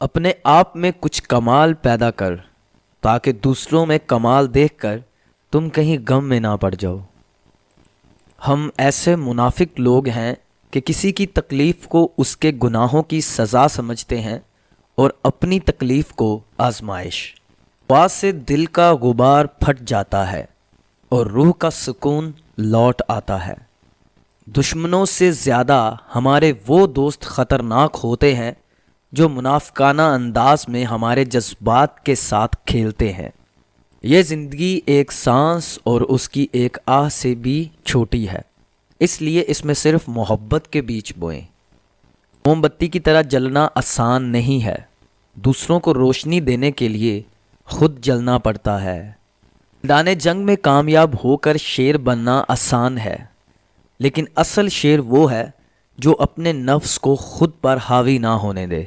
اپنے آپ میں کچھ کمال پیدا کر تاکہ دوسروں میں کمال دیکھ کر تم کہیں غم میں نہ پڑ جاؤ۔ ہم ایسے منافق لوگ ہیں کہ کسی کی تکلیف کو اس کے گناہوں کی سزا سمجھتے ہیں اور اپنی تکلیف کو آزمائش۔ دعا سے دل کا غبار پھٹ جاتا ہے اور روح کا سکون لوٹ آتا ہے۔ دشمنوں سے زیادہ ہمارے وہ دوست خطرناک ہوتے ہیں جو منافقانہ انداز میں ہمارے جذبات کے ساتھ کھیلتے ہیں۔ یہ زندگی ایک سانس اور اس کی ایک آہ سے بھی چھوٹی ہے، اس لیے اس میں صرف محبت کے بیج بوئیں۔ موم بتی کی طرح جلنا آسان نہیں ہے، دوسروں کو روشنی دینے کے لیے خود جلنا پڑتا ہے۔ میدان جنگ میں کامیاب ہو کر شیر بننا آسان ہے، لیکن اصل شیر وہ ہے جو اپنے نفس کو خود پر حاوی نہ ہونے دے۔